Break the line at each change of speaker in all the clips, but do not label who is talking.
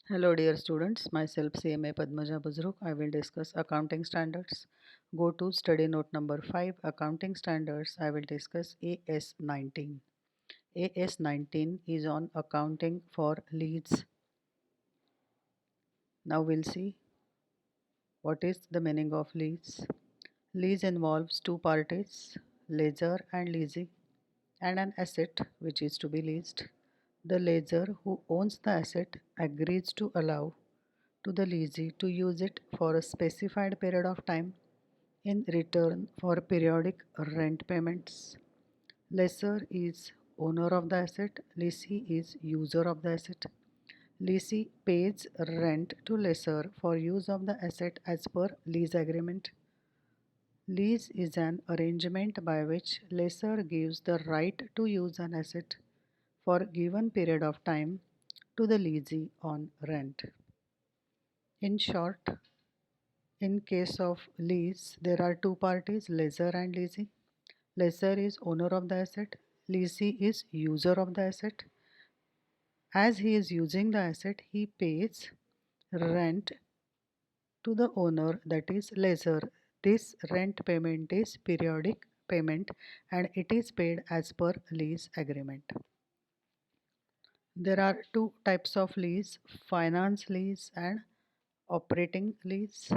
Hello dear students, myself CMA Padmaja Buzruk. I will discuss accounting standards. Go to study note number 5, accounting standards. I will discuss AS19. AS19 is on accounting for leads. Now we'll see what is the meaning of lease. Lease involves two parties, lessor and leasee, and an asset which is to be leased. The lessor who owns the asset agrees to allow to the lessee to use it for a specified period of time in return for periodic rent payments. Lessor is owner of the asset, lessee is user of the asset. Lessee pays rent to lessor for use of the asset as per lease agreement. Lease is an arrangement by which lessor gives the right to use an asset for a given period of time to the lessee on rent. In short, in case of lease, there are two parties, lessor and lessee. Lessor is owner of the asset, lessee is user of the asset. As he is using the asset, he pays rent to the owner, that is lessor. This rent payment is periodic payment and it is paid as per lease agreement. There are two types of lease, finance lease and operating lease.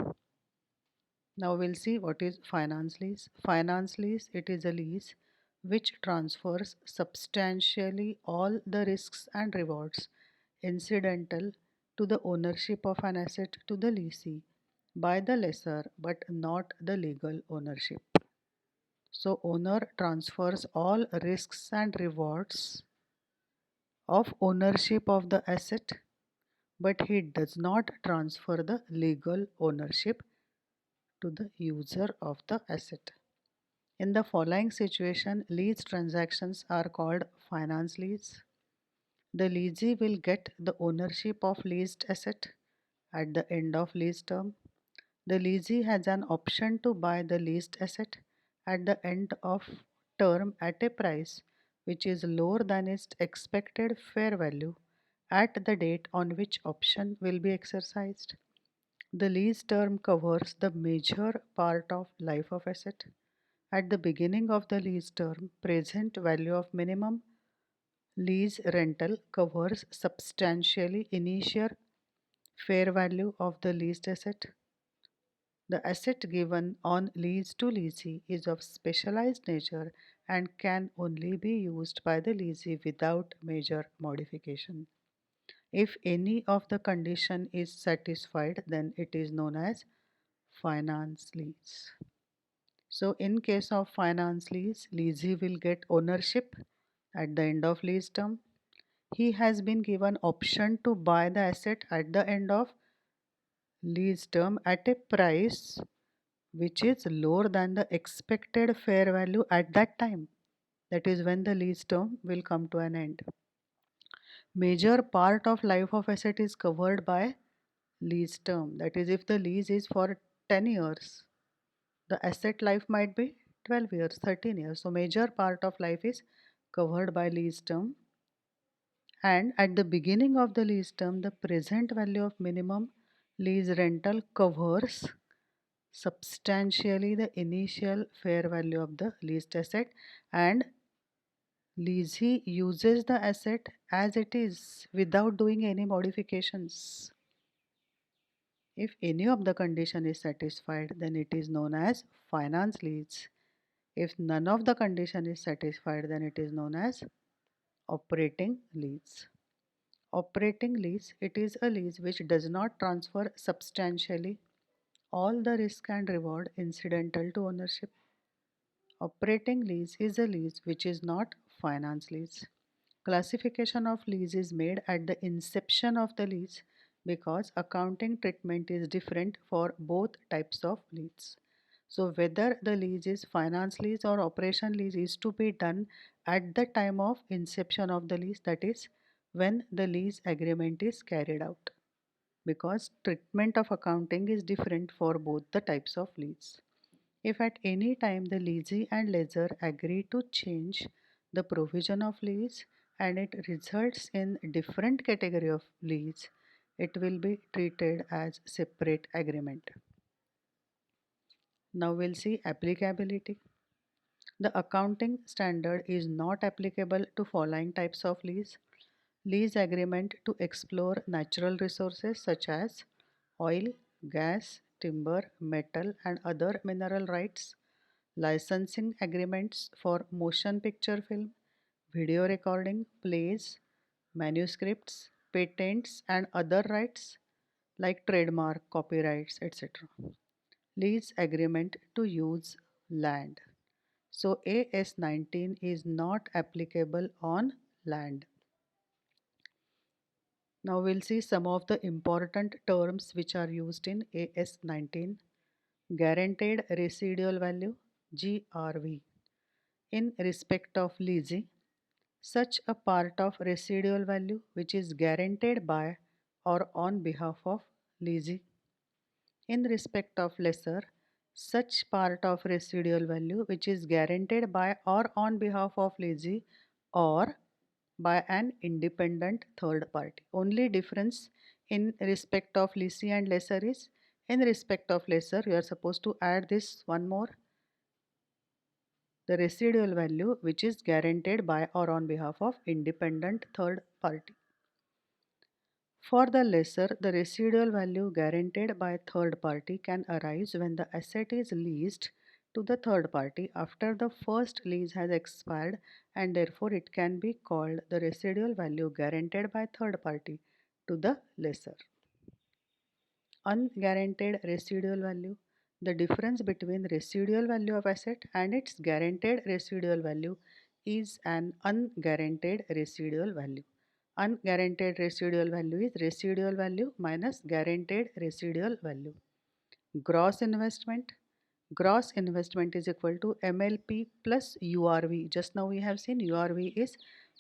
Now we'll see what is finance lease. Finance lease, it is a lease which transfers substantially all the risks and rewards incidental to the ownership of an asset to the lessee by the lessor but not the legal ownership. So owner transfers all risks and rewards of ownership of the asset, but he does not transfer the legal ownership to the user of the asset. In the following situation, lease transactions are called finance lease. The lessee will get the ownership of leased asset at the end of lease term. The lessee has an option to buy the leased asset at the end of term at a price which is lower than its expected fair value at the date on which option will be exercised. The lease term covers the major part of life of asset. At the beginning of the lease term, present value of minimum lease rental covers substantially initial fair value of the leased asset. The asset given on lease to lessee is of specialized nature and can only be used by the lessee without major modification. If any of the condition is satisfied, then it is known as finance lease. So in case of finance lease, lessee will get ownership at the end of lease term. He has been given option to buy the asset at the end of lease term at a price which is lower than the expected fair value at that time. That is when the lease term will come to an end. Major part of life of asset is covered by lease term. That is, if the lease is for 10 years, the asset life might be 12 years, 13 years. So major part of life is covered by lease term. And at the beginning of the lease term, the present value of minimum lease rental covers substantially the initial fair value of the leased asset, and lessee uses the asset as it is without doing any modifications. If any of the condition is satisfied, then it is known as finance lease. If none of the condition is satisfied, then it is known as operating lease. Operating lease, it is a lease which does not transfer substantially all the risk and reward incidental to ownership. Operating lease is a lease which is not finance lease. Classification of lease is made at the inception of the lease because accounting treatment is different for both types of lease. So whether the lease is finance lease or operation lease is to be done at the time of inception of the lease, that is when the lease agreement is carried out, because treatment of accounting is different for both the types of lease. If at any time the lessee and lessor agree to change the provision of lease and it results in different category of lease, it will be treated as separate agreement. Now we'll see applicability. The accounting standard is not applicable to following types of lease. Lease agreement to explore natural resources such as oil, gas, timber, metal and other mineral rights. Licensing agreements for motion picture film, video recording, plays, manuscripts, patents and other rights like trademark, copyrights, etc. Lease agreement to use land. So AS19 is not applicable on land. Now we'll see some of the important terms which are used in AS19. Guaranteed residual value, GRV. In respect of leasing, such a part of residual value which is guaranteed by or on behalf of leasing. In respect of lessor, such part of residual value which is guaranteed by or on behalf of lessee or by an independent third party. Only difference in respect of lessee and lessor is, in respect of lessor you are supposed to add this one more, the residual value which is guaranteed by or on behalf of independent third party. For the lessor, the residual value guaranteed by third party can arise when the asset is leased to the third party after the first lease has expired, and therefore it can be called the residual value guaranteed by third party to the lessor. Unguaranteed residual value. The difference between residual value of asset and its guaranteed residual value is an unguaranteed residual value. Unguaranteed residual value is residual value minus guaranteed residual value. Gross investment. Gross investment is equal to MLP plus URV. Just now we have seen URV is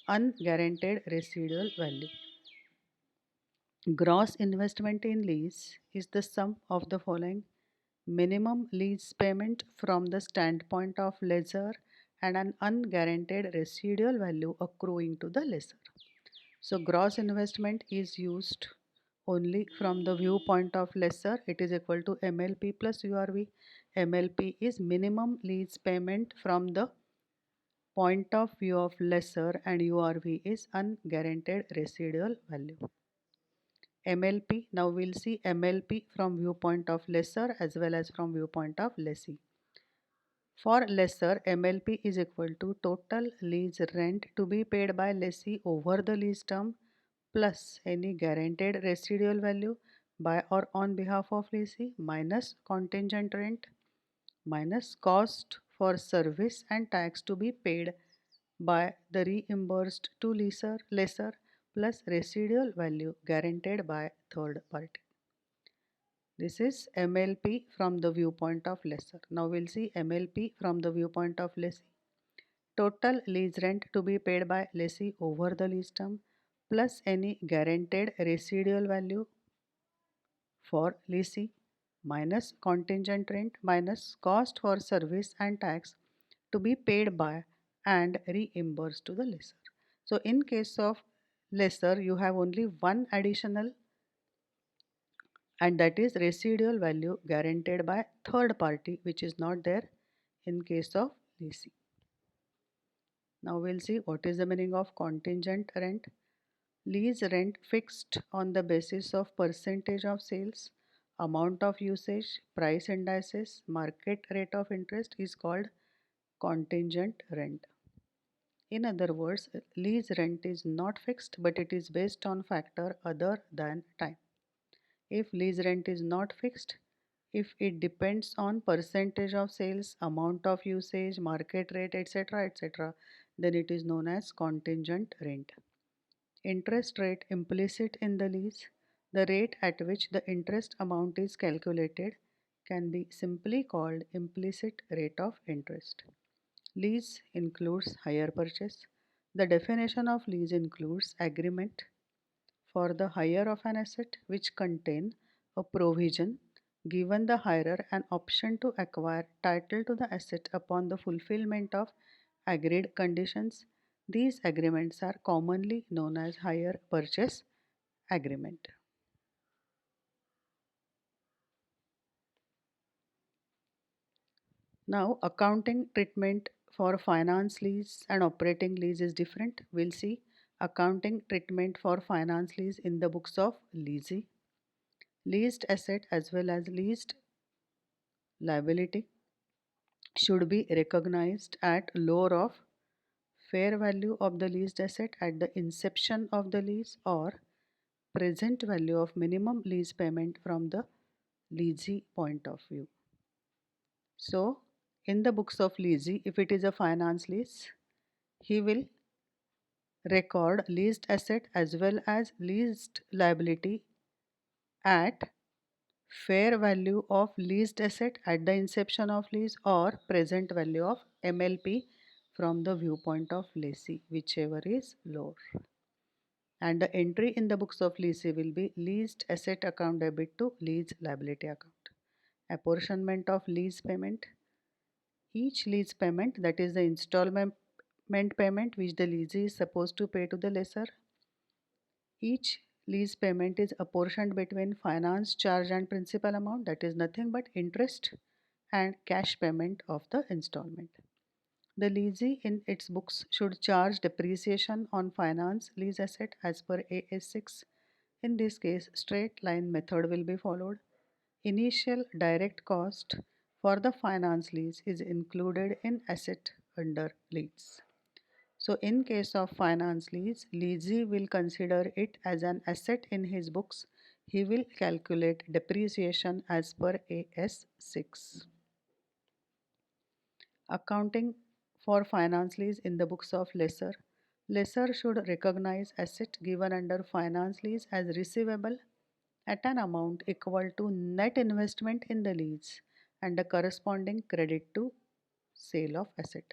unguaranteed residual value. Gross investment in lease is the sum of the following: minimum lease payment from the standpoint of lessor and an unguaranteed residual value accruing to the lessor. So gross investment is used only from the viewpoint of lessor. It is equal to MLP plus URV. MLP is minimum lease payment from the point of view of lessor and URV is unguaranteed residual value. MLP, now we'll see MLP from viewpoint of lessor as well as from viewpoint of lessee. For lessor, MLP is equal to total lease rent to be paid by lessee over the lease term plus any guaranteed residual value by or on behalf of lessee minus contingent rent minus cost for service and tax to be paid by the reimbursed to lessor plus residual value guaranteed by third party. This is MLP from the viewpoint of lessor. Now we'll see MLP from the viewpoint of lessee. Total lease rent to be paid by lessee over the lease term plus any guaranteed residual value for lessee minus contingent rent minus cost for service and tax to be paid by and reimbursed to the lessor. So in case of lessor, you have only one additional, and that is residual value guaranteed by third party, which is not there in case of lessee. Now we'll see what is the meaning of contingent rent. Lease rent fixed on the basis of percentage of sales, amount of usage, price indices, market rate of interest is called contingent rent. In other words, lease rent is not fixed but it is based on factor other than time. If lease rent is not fixed, if it depends on percentage of sales, amount of usage, market rate, etc., etc., then it is known as contingent rent. Interest rate implicit in the lease. The rate at which the interest amount is calculated can be simply called implicit rate of interest. Lease includes hire purchase. The definition of lease includes agreement for the hire of an asset which contain a provision given the hirer an option to acquire title to the asset upon the fulfillment of agreed conditions. These agreements are commonly known as hire purchase agreement. Now, accounting treatment for finance lease and operating lease is different. We'll see accounting treatment for finance lease in the books of leasing. Leased asset as well as leased liability should be recognized at lower of fair value of the leased asset at the inception of the lease or present value of minimum lease payment from the leasee point of view. So, in the books of leasee, if it is a finance lease, he will record leased asset as well as leased liability at fair value of leased asset at the inception of lease or present value of MLP from the viewpoint of lessee, whichever is lower. And the entry in the books of lessee will be leased asset account debit to lease liability account. Apportionment of lease payment. Each lease payment, that is the installment payment which the lessee is supposed to pay to the lessor. Each lease payment is apportioned between finance charge and principal amount, that is nothing but interest and cash payment of the installment. The lessee in its books should charge depreciation on finance lease asset as per AS6. In this case, straight line method will be followed. Initial direct cost for the finance lease is included in asset under lease. So in case of finance lease, lessee will consider it as an asset in his books. He will calculate depreciation as per AS6. Accounting for finance lease in the books of lessor. Lessor should recognize asset given under finance lease as receivable at an amount equal to net investment in the lease and a corresponding credit to sale of asset.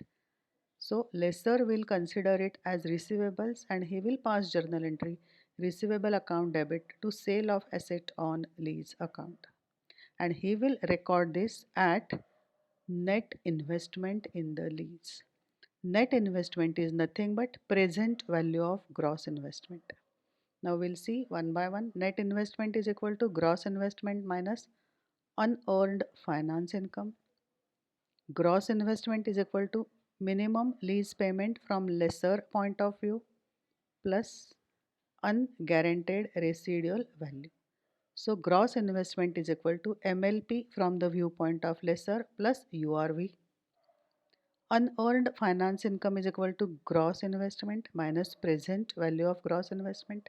So lessor will consider it as receivables and he will pass journal entry receivable account debit to sale of asset on lease account. And he will record this at net investment in the lease. Net investment is nothing but present value of gross investment. Now we'll see one by one. Net investment is equal to gross investment minus unearned finance income. Gross investment is equal to minimum lease payment from lessor point of view plus unguaranteed residual value. So gross investment is equal to MLP from the viewpoint of lessor plus URV. Unearned finance income is equal to gross investment minus present value of gross investment.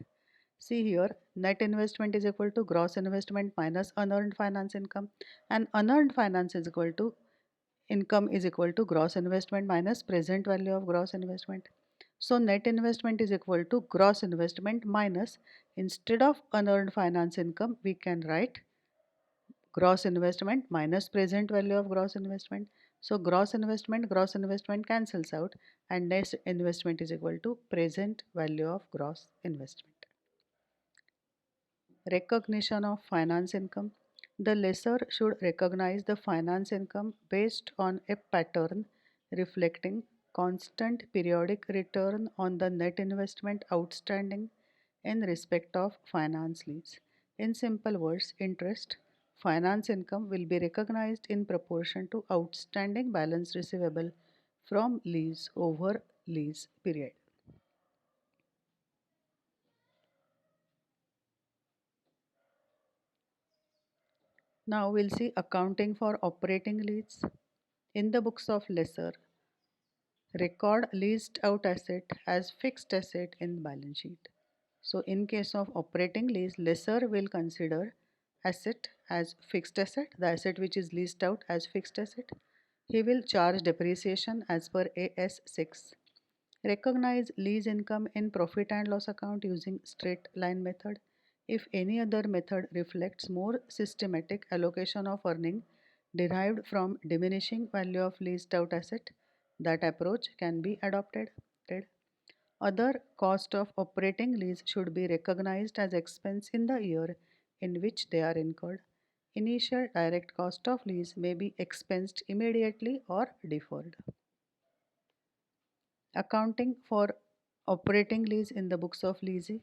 See here, net investment is equal to gross investment minus unearned finance income, and unearned finance is equal to income is equal to gross investment minus present value of gross investment. So net investment is equal to gross investment minus, instead of unearned finance income, we can write gross investment minus present value of gross investment. So gross investment cancels out and net investment is equal to present value of gross investment. Recognition of finance income. The lessor should recognize the finance income based on a pattern reflecting constant periodic return on the net investment outstanding in respect of finance lease. In simple words, interest, finance income will be recognized in proportion to outstanding balance receivable from lease over lease period. Now we'll see accounting for operating lease. In the books of lessor, record leased out asset as fixed asset in balance sheet. So in case of operating lease, lessor will consider asset as fixed asset, the asset which is leased out as fixed asset. He will charge depreciation as per AS6. Recognize lease income in profit and loss account using straight line method. If any other method reflects more systematic allocation of earning derived from diminishing value of leased out asset, that approach can be adopted. Other cost of operating lease should be recognized as expense in the year in which they are incurred. Initial direct cost of lease may be expensed immediately or deferred. Accounting for operating lease in the books of leasing.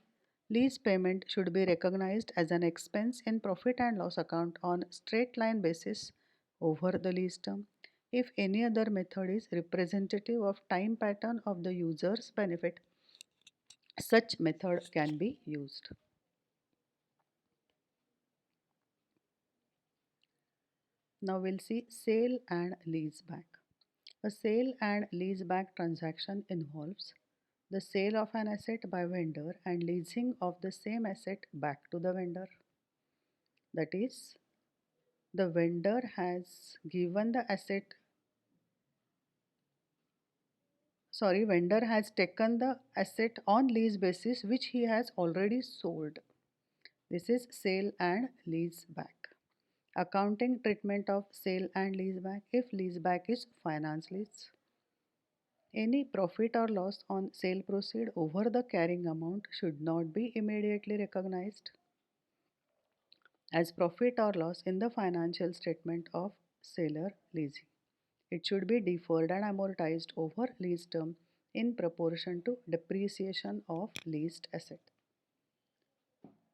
Lease payment should be recognized as an expense in profit and loss account on straight line basis over the lease term. If any other method is representative of time pattern of the user's benefit, such method can be used. Now we'll see sale and lease back. A sale and lease back transaction involves the sale of an asset by vendor and leasing of the same asset back to the vendor. That is, the vendor has given the asset, vendor has taken the asset on lease basis which he has already sold. This is sale and lease back. Accounting treatment of sale and lease back. If lease back is finance lease, any profit or loss on sale proceed over the carrying amount should not be immediately recognized as profit or loss in the financial statement of seller leasing. It should be deferred and amortized over lease term in proportion to depreciation of leased asset.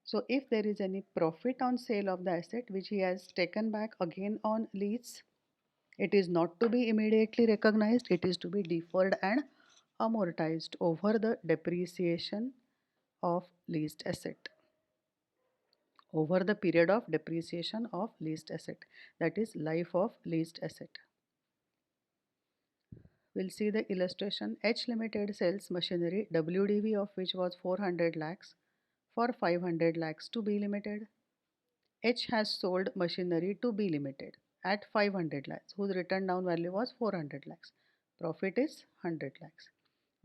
So if there is any profit on sale of the asset which he has taken back again on lease, it is not to be immediately recognized, it is to be deferred and amortized over the depreciation of leased asset, over the period of depreciation of leased asset, that is life of leased asset. We'll see the illustration. H Limited sells machinery WDV of which was 400 lakhs for 500 lakhs to B Limited. H has sold machinery to B Limited at 500 lakhs whose written down value was 400 lakhs. Profit is 100 lakhs.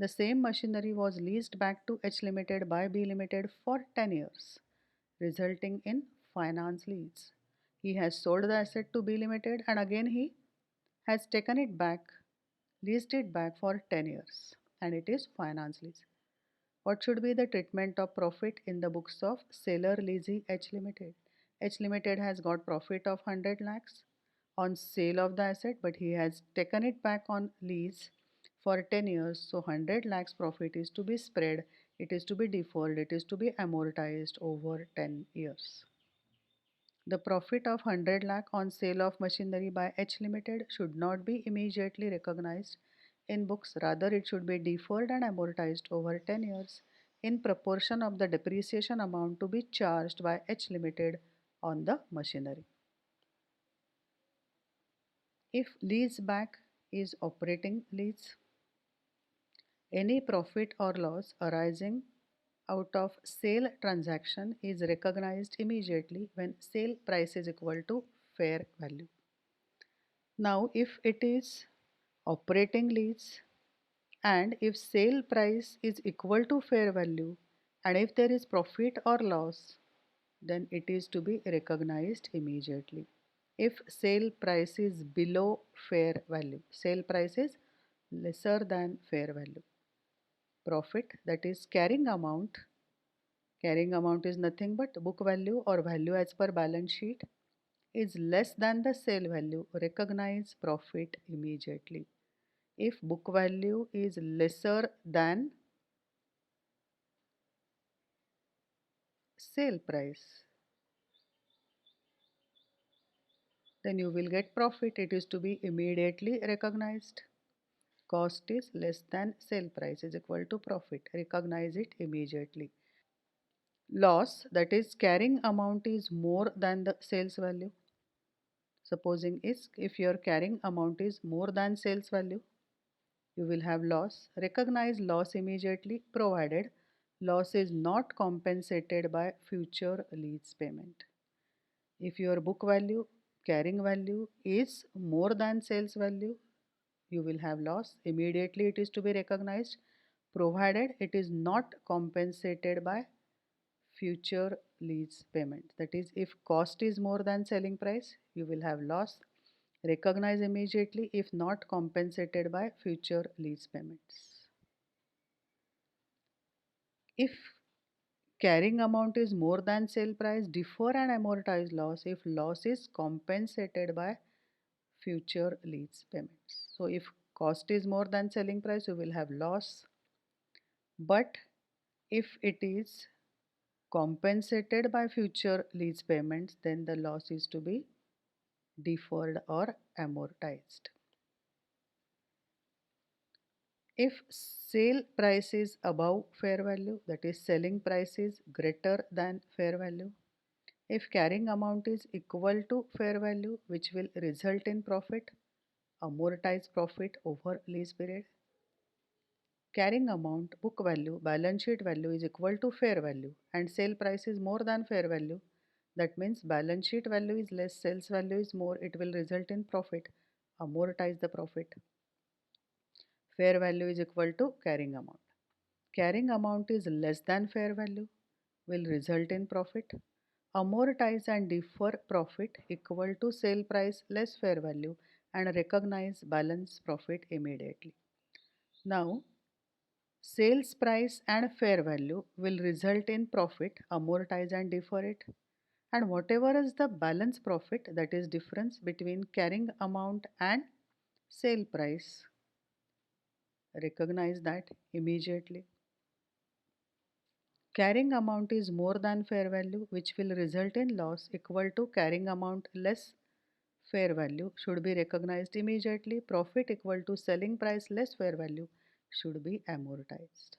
The same machinery was leased back to H Limited by B Limited for 10 years, resulting in finance lease. He has sold the asset to B Limited and again he has taken it back, leased it back for 10 years, and it is finance lease. What should be the treatment of profit in the books of seller leasing H Limited? H Limited has got profit of 100 lakhs on sale of the asset, but he has taken it back on lease for 10 years. So 100 lakhs profit is to be spread, it is to be deferred, it is to be amortized over 10 years. The profit of 100 lakh on sale of machinery by H Limited should not be immediately recognized in books, rather it should be deferred and amortized over 10 years in proportion of the depreciation amount to be charged by H Limited on the machinery. If lease back is operating lease, any profit or loss arising out of sale transaction is recognized immediately when sale price is equal to fair value. Now, if it is operating lease and if sale price is equal to fair value and if there is profit or loss, then it is to be recognized immediately. If sale price is below fair value, sale price is lesser than fair value, profit, that is carrying amount is nothing but book value or value as per balance sheet, is less than the sale value, recognize profit immediately. If book value is lesser than sale price, then you will get profit. It is to be immediately recognized. Cost is less than sale price is equal to profit. Recognize it immediately. Loss, that is carrying amount is more than the sales value. Supposing is if your carrying amount is more than sales value, you will have loss. Recognize loss immediately provided loss is not compensated by future lease payment. If your book value, carrying value is more than sales value, you will have loss. Immediately it is to be recognized provided it is not compensated by future lease payment. That is, if cost is more than selling price, you will have loss. Recognize immediately if not compensated by future lease payments. If carrying amount is more than sale price, defer and amortize loss if loss is compensated by future lease payments. So if cost is more than selling price, you will have loss. But if it is compensated by future lease payments, then the loss is to be deferred or amortized. If sale price is above fair value, that is selling price is greater than fair value. If carrying amount is equal to fair value, which will result in profit, amortize profit over lease period. Carrying amount, book value, balance sheet value is equal to fair value and sale price is more than fair value. That means balance sheet value is less, sales value is more, it will result in profit. Amortize the profit. Fair value is equal to carrying amount. Carrying amount is less than fair value, will result in profit. Amortize and defer profit equal to sale price less fair value and recognize balance profit immediately. Now, sales price and fair value will result in profit, amortize and defer it. And whatever is the balance profit, that is difference between carrying amount and sale price, recognize that immediately. Carrying amount is more than fair value, which will result in loss equal to carrying amount less fair value should be recognized immediately. Profit equal to selling price less fair value should be amortized.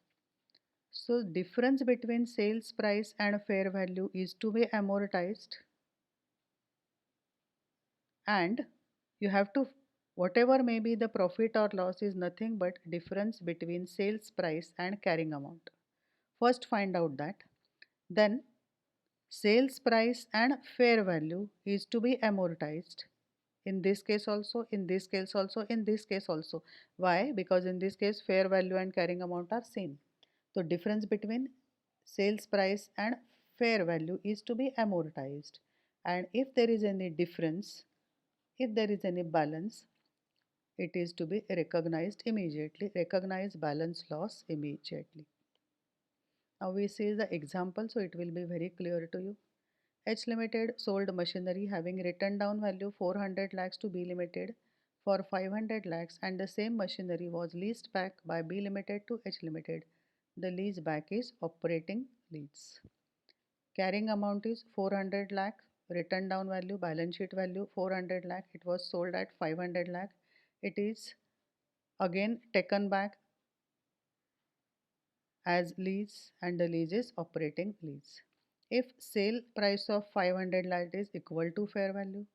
So difference between sales price and fair value is to be amortized, and you have to, whatever may be the profit or loss is nothing but difference between sales price and carrying amount. First find out that, then sales price and fair value is to be amortized. In this case also, in this case also, in this case also. Why? Because in this case fair value and carrying amount are same. So difference between sales price and fair value is to be amortized. And if there is any difference, if there is any balance, it is to be recognized immediately. Recognize balance loss immediately. Now we see the example, so it will be very clear to you. H Limited sold machinery having written down value 400 lakhs to B Limited for 500 lakhs, and the same machinery was leased back by B Limited to H Limited. The lease back is operating lease. Carrying amount is 400 lakh, written down value, balance sheet value 400 lakh. It was sold at 500 lakh. It is again taken back as lease and the lease is operating lease. If sale price of 500 lakh is equal to fair value,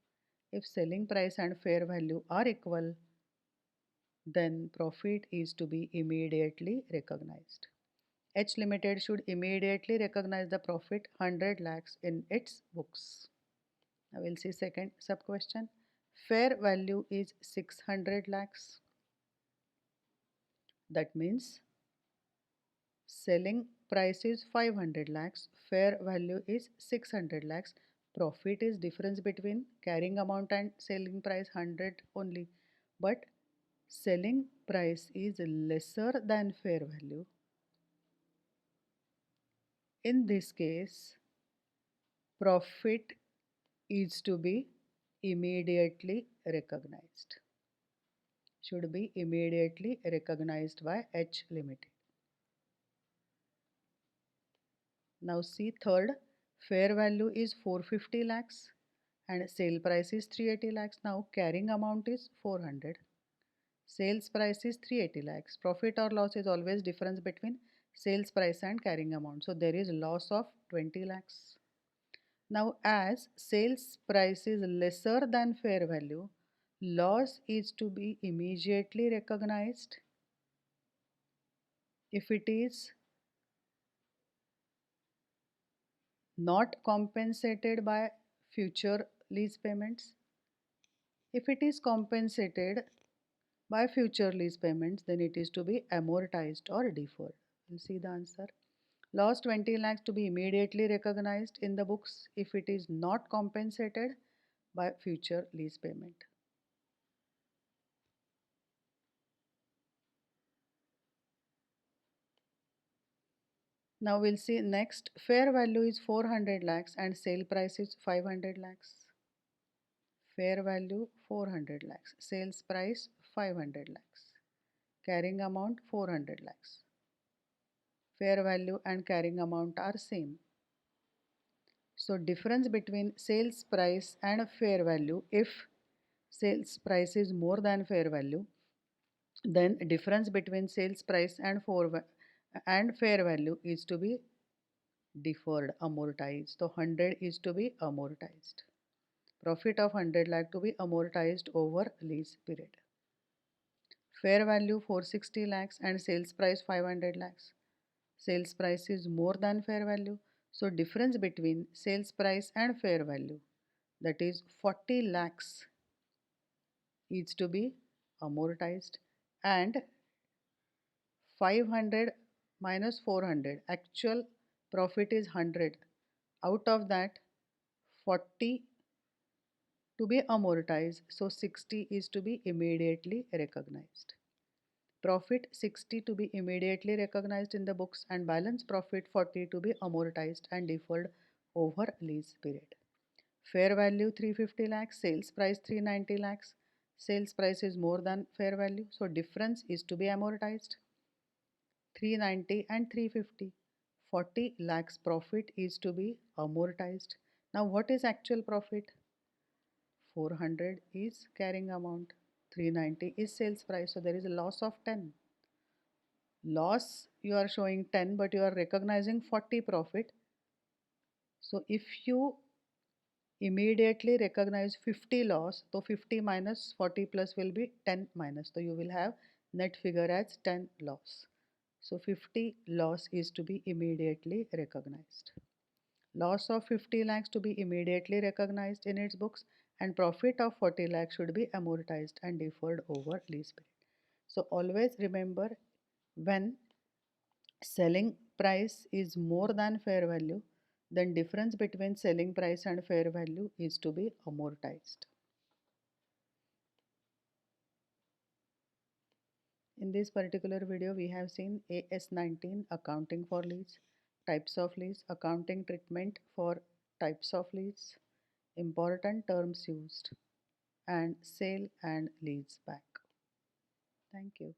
if selling price and fair value are equal, then profit is to be immediately recognized. H Limited should immediately recognize the profit 100 lakhs in its books. Now we'll see second sub question. Fair value is 600 lakhs. That means selling price is 500 lakhs, fair value is 600 lakhs. Profit is difference between carrying amount and selling price 100 only. But selling price is lesser than fair value. In this case, profit is to be immediately recognized. Should be immediately recognized by H Limited. Now see third, fair value is 450 lakhs and sale price is 380 lakhs. Now carrying amount is 400. Sales price is 380 lakhs. Profit or loss is always difference between sales price and carrying amount. So there is loss of 20 lakhs. Now as sales price is lesser than fair value, loss is to be immediately recognized. If it is not compensated by future lease payments, if it is compensated by future lease payments, then it is to be amortized or deferred. We'll see the answer. Loss 20 lakhs to be immediately recognized in the books if it is not compensated by future lease payment. Now we'll see next, fair value is 400 lakhs and sale price is 500 lakhs. Fair value 400 lakhs, sales price 500 lakhs, carrying amount 400 lakhs. Fair value and carrying amount are same. So difference between sales price and fair value, if sales price is more than fair value, Then difference between sales price and fair value is to be deferred, amortized. So 100 is to be amortized. Profit of 100 lakh to be amortized over lease period. Fair value 460 lakhs and sales price 500 lakhs. Sales price is more than fair value. So difference between sales price and fair value, that is 40 lakhs, is to be amortized, and 500 minus 400, actual profit is 100. Out of that, 40 to be amortized, so 60 is to be immediately recognized. Profit 60 to be immediately recognized in the books, and balance profit 40 to be amortized and deferred over lease period. Fair value 350 lakhs, sales price 390 lakhs. Sales price is more than fair value, so difference is to be amortized. 390 and 350. 40 lakhs profit is to be amortized. Now what is actual profit? 400 is carrying amount. 390 is sales price, so there is a loss of 10. Loss you are showing 10, but you are recognizing 40 profit. So if you immediately recognize 50 loss, so 50 minus 40 plus will be 10 minus, so you will have net figure as 10 loss. So 50 loss is to be immediately recognized. Loss of 50 lakhs to be immediately recognized in its books, and profit of 40 lakhs should be amortized and deferred over lease period. So always remember, when selling price is more than fair value, then difference between selling price and fair value is to be amortized. In this particular video, we have seen AS19, accounting for lease, types of lease, accounting treatment for types of lease, important terms used, and sale and lease back. Thank you.